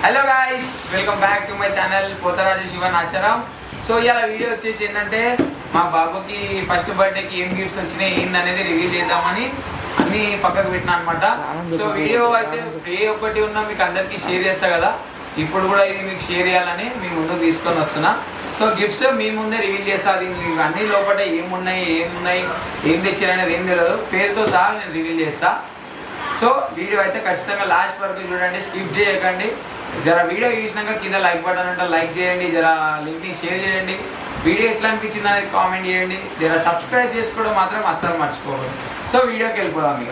Hello guys, welcome back to my channel Potharaju Shivan ఆచారం. So ఇలా video వచ్చేసి ఏంటంటే మా బాబుకి ఫస్ట్ బర్త్డేకి ఏం గిఫ్ట్స్ వచ్చినాయి ఏందనేది రివీల్ చేద్దామని అన్ని పక్కకు పెట్టినా అనమాట. సో వీడియో అయితే ఏ ఒక్కటి ఉన్నా మీకు అందరికీ షేర్ చేస్తా కదా, ఇప్పుడు కూడా ఇది మీకు షేర్ చేయాలని మీ ముందుకు తీసుకొని వస్తున్నా. సో గిఫ్ట్స్ మీ ముందే రివీల్ చేస్తా. దీనికి అన్ని లోపల ఏమున్నాయి ఏం తెచ్చారనేది ఏం తెలియదు, పేరుతో సహా నేను రివీల్ చేస్తా. సో వీడియో అయితే ఖచ్చితంగా లాస్ట్ వరకు చూడండి, స్కిప్ చేయకండి. జర వీడియో చూసినాక కింద లైక్ బటన్ ఉంటే లైక్ చేయండి, జర లింక్ని షేర్ చేయండి, వీడియో ఎట్లా అనిపించింది అనేది కామెంట్ చేయండి, జర సబ్స్క్రైబ్ చేసుకోవడం మాత్రం అస్సలు మర్చిపోకండి. సో వీడియోకి వెళ్ళిపోదాం. ఇక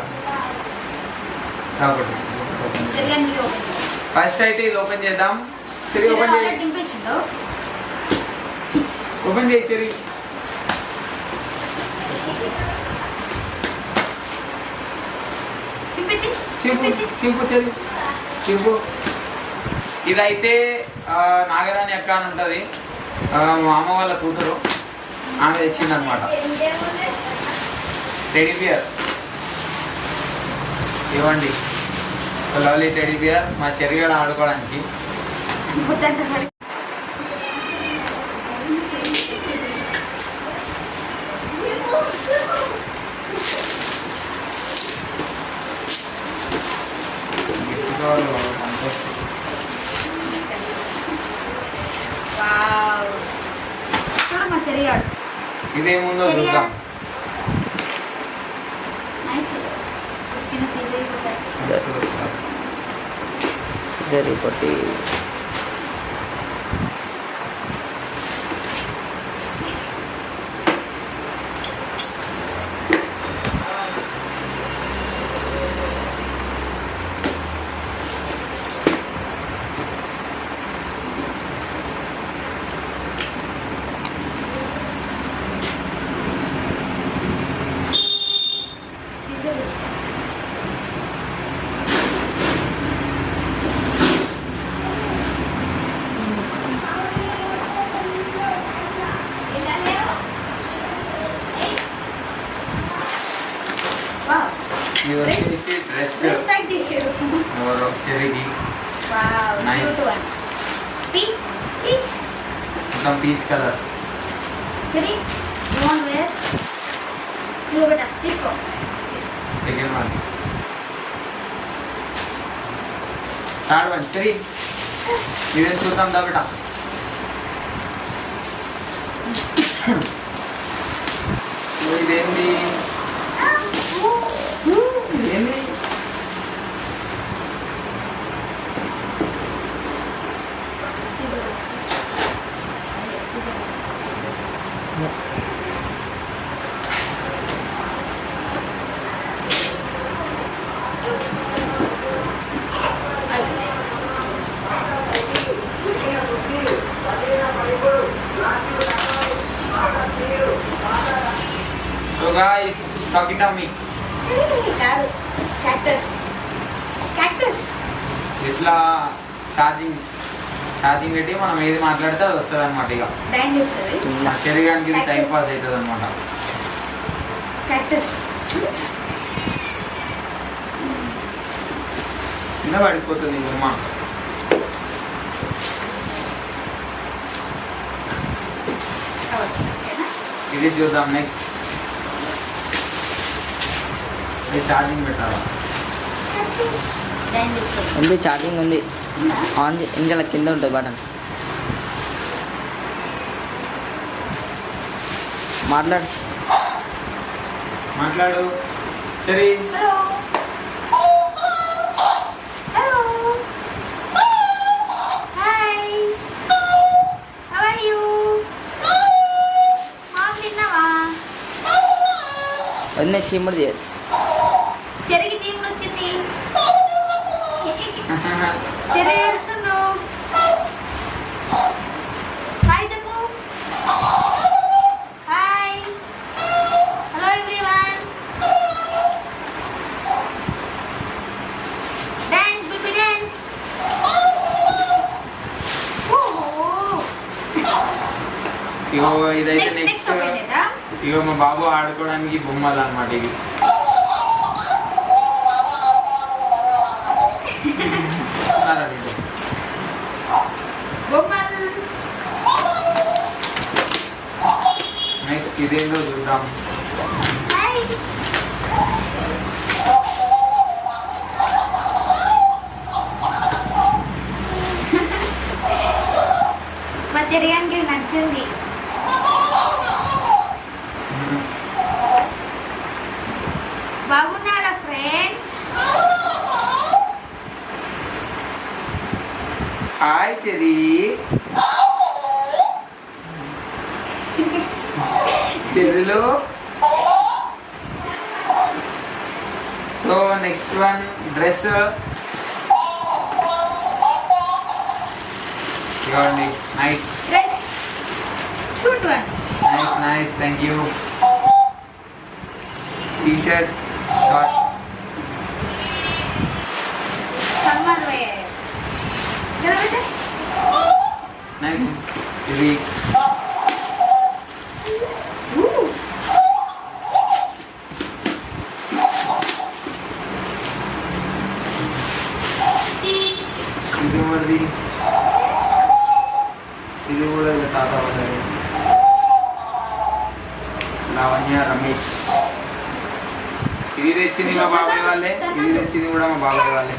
ఫస్ట్ అయితే ఇది ఓపెన్ చేద్దాం. సరే ఓపెన్ చేయి చెరి. చింపు చెరి చింపు. ఇదైతే నాగరాణి అక్క అని ఉంటుంది, మా అమ్మ వాళ్ళ కూతురు, ఆమె తెచ్చింది అనమాట. టెడీ బియర్ ఇవ్వండి, లవ్లీ టెడీ బియర్ మా చెరిగాడ ఆడుకోవడానికి. ఇదేముందో చూద్దాం. సరిపోతే డ్రెస్ చెరికి మొత్తం peach colour. Second one, third one చెరి. ఇదే చూద్దాం దా బేటా. ఇదేంది ఇదేంది So guys, talking to me. ఇట్లా ఛార్జింగ్ పెట్టి మనం ఏది మాట్లాడితే అది వస్తుంది అనమాట. ఇక శరీరానికి ఇది టైం పాస్ అవుతుంది అనమాట. కింద పడిపోతుంది బొమ్మ. ఇది చూద్దాం నెక్స్ట్. ఇది ఛార్జింగ్ పెట్టాలా? ఉంది, ఛార్జింగ్ ఉంది. ఆన్ ఇంకా కింద ఉంటుంది బటన్. మాట్లాడు సరే. వదిలే చీముడు చేయదు. ఇగో ఇదైతే నెక్స్ట్. ఇగో మా బాబు ఆడుకోవడానికి బొమ్మలు అన్నమాట ఇవి. బొమ్మలు. నెక్స్ట్ ఇదేందో చూద్దాం. హాయ్. మా చెరియానికి నచ్చింది. బాగున్నాడా ఫ్రెండ్స్? హాయ్ చెరి. చెరులో. So next one dress. ఇవ్వండి. Nice dress. Suit one. Nice nice, thank you. T shirt short. Summer wear. Next ఇది ఇది మరిది. ఇది కూడా తాత వాళ్ళది. లావణ్య రమేష్. ఇది తెచ్చింది మా బాబాయ్ వాళ్ళే, ఇది తెచ్చింది కూడా మా బాబాయ్ వాళ్ళే.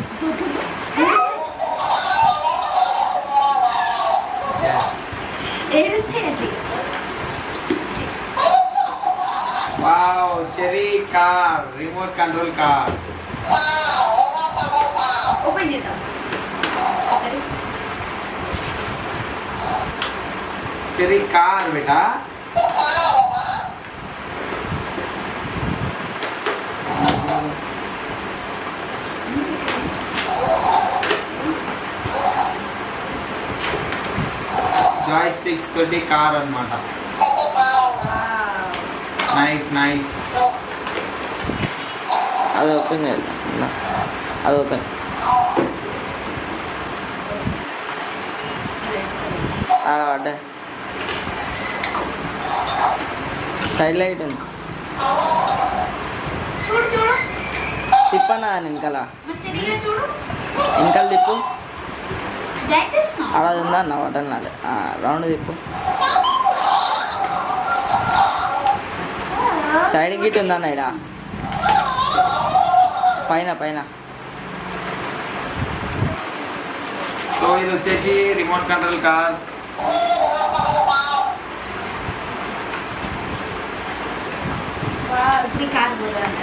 Wow, cherry car, remote control car. Open చేద్దాం. చెరీ కార్ బేటా. జాయ్ స్టిక్స్ తోటి కార్ అన్నమాట. Nice nice. అది ఓపెన్ చేయాలి. అది ఓపెన్. ఆడ పడ్డా. సైడ్ లైట్ ఉంది. చూడు చూడు. తిప్పనా వెనకాల. మంచిగా చూడు. వెనకాల తిప్పు. That is not. ఆడ ఉందా అన్న బటన్ నాడు. రౌండ్ తిప్పు. సైడ్ గిట్ ఉందా అన్న ఇడ పైన పైన. సో ఇది వచ్చేసి రిమోట్ కంట్రోల్ కార్. ఇప్పుడు కార్ పోదంట.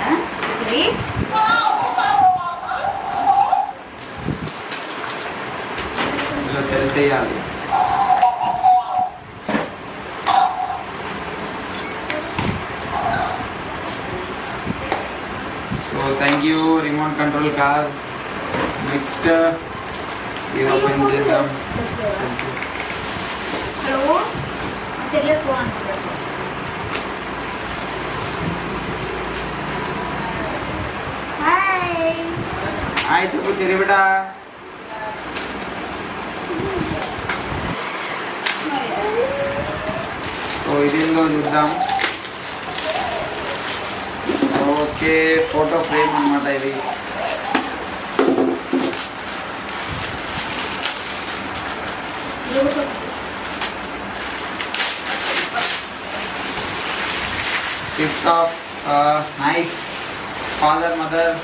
ఇలా సెల్ చేయాలి. So thank you remote control car. Next ఇది ఓపెన్ చేద్దాం. హలో చెల్లె ఫోన్. హాయ్. హాయ్ చెప్పు చెరి బిడ్డ. సో ఇదేందో చూద్దాం. ఓకే, ఫోటో ఫ్రేమ్ అన్నమాట ఇది. Gift of nice father mother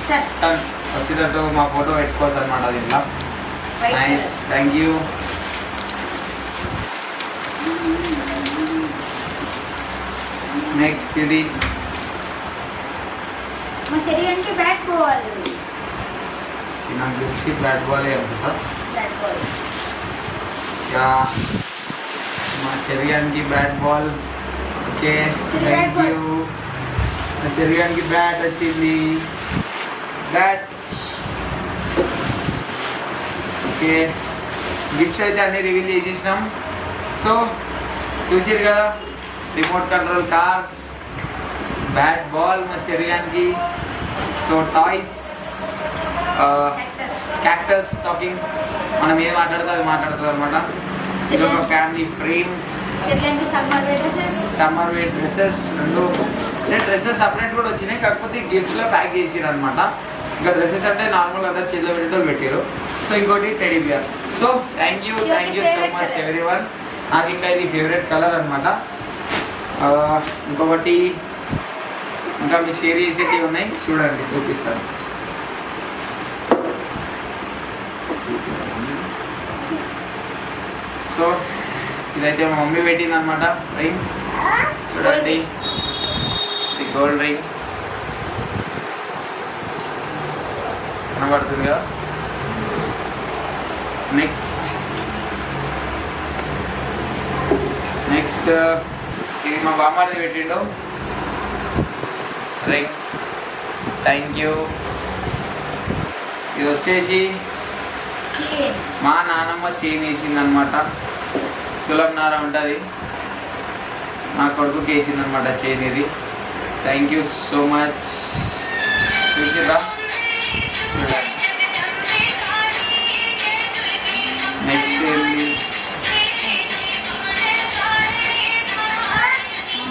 sir son వచ్చేటట్టు మా ఫోటో పెట్టుకోవచ్చు అనమాట దీంట్లో. Nice, thank you. నెక్స్ట్ ఇది మా శరీరానికి బ్యాట్ పోవాలి. ఇది నాకు తెలిసి బ్యాట్ బాల్ అనుకుంటా. Bat ball. యా, మా చెరియానికి bat ball. Okay, thank you. మా చెరియానికి బ్యాట్ వచ్చింది. బ్యాట్. ఓకే, గిఫ్ట్స్ అయితే అన్ని రివీల్ చేసేసినాం. సో చూసిరు కదా, remote control car, bat ball మా చెరియానికి. సో టాయ్స్, క్యాక్టస్ టాకింగ్, మనం ఏం మాట్లాడుతుంది అది మాట్లాడుతుంది అనమాట. ఇది ఒక ఫ్యామిలీ ఫ్రేమ్. చెల్లెంటి summer dresses. Summer wear dresses రెండు. డ్రెస్సెస్ సపరేట్ కూడా వచ్చినాయి, కాకపోతే గిఫ్ట్స్లో ప్యాక్ చేసిరు అనమాట. ఇంకా డ్రెస్సెస్ అంటే నార్మల్ అందరు చేతిలో పెట్టేటోళ్ళు పెట్టారు. సో సో ఇంకోటి teddy bear. So thank you so much everyone. నాకు ఇంకా ఇది ఫేవరెట్ కలర్ అనమాట. ఇంకొకటి ఇంకా మీకు షేర్ చేసేటివి ఉన్నాయి, చూడండి చూపిస్తాను. సో ఇదైతే మా మమ్మీ పెట్టింది అనమాట రింగ్. చూడండి ఇది గోల్డ్ రింగ్ కనబడుతుంది కదా. నెక్స్ట్ ఇది మా బామ్మది పెట్టిండు రింగ్. Thank you. ఇది వచ్చేసి మా నానమ్మ చైన్ వేసింది అనమాట. తులంనార ఉంటుంది, నా కొడుకుకి వేసింది అనమాట చైన్ ఇది. Thank you so much. చూసిరా చూడండి.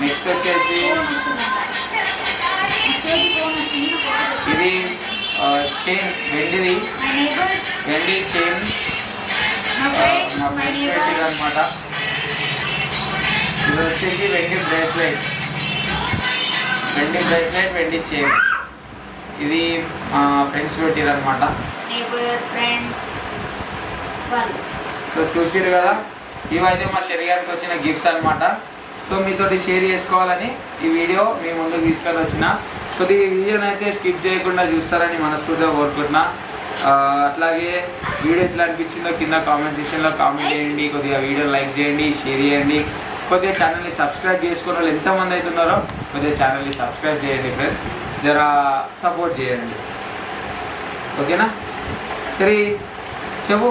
నెక్స్ట్ వచ్చేసి ఇది చైన్ వెండిది, వెండి చైన్ మా ఫ్రెండ్స్ పెట్టింది అనమాట. ఇది వచ్చేసి వెండి బ్రేస్లెట్, వెండి చైన్. ఇది మా ఫ్రెండ్స్ పెట్టిరు అనమాట. సో చూసిరు కదా, ఇవైతే మా చెరిగానికి వచ్చిన గిఫ్ట్స్ అనమాట. సో మీతోటి షేర్ చేసుకోవాలని ఈ వీడియో మీ ముందుకు తీసుకొని వచ్చిన. కొద్దిగా ఈ వీడియోని అయితే స్కిప్ చేయకుండా చూస్తారని మనస్ఫూర్తిగా కోరుకుంటున్నా. అట్లాగే వీడియో ఎట్లా అనిపించిందో కింద కామెంట్ సెక్షన్లో కామెంట్ చేయండి. కొద్దిగా వీడియో లైక్ చేయండి, షేర్ చేయండి. కొద్దిగా ఛానల్ని సబ్స్క్రైబ్ చేసుకున్న వాళ్ళు ఎంతమంది అవుతున్నారో కొద్దిగా ఛానల్ని సబ్స్క్రైబ్ చేయండి ఫ్రెండ్స్. జరా సపోర్ట్ చేయండి, ఓకేనా? సరే చెప్పు,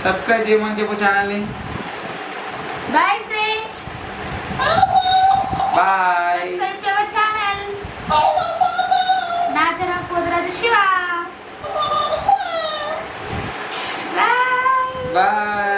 సబ్స్క్రైబ్ చేయమని చెప్పు ఛానల్ని. Bye friends, bye. Subscribe to our channel నాచరా పోతరాజు శివ. Bye bye.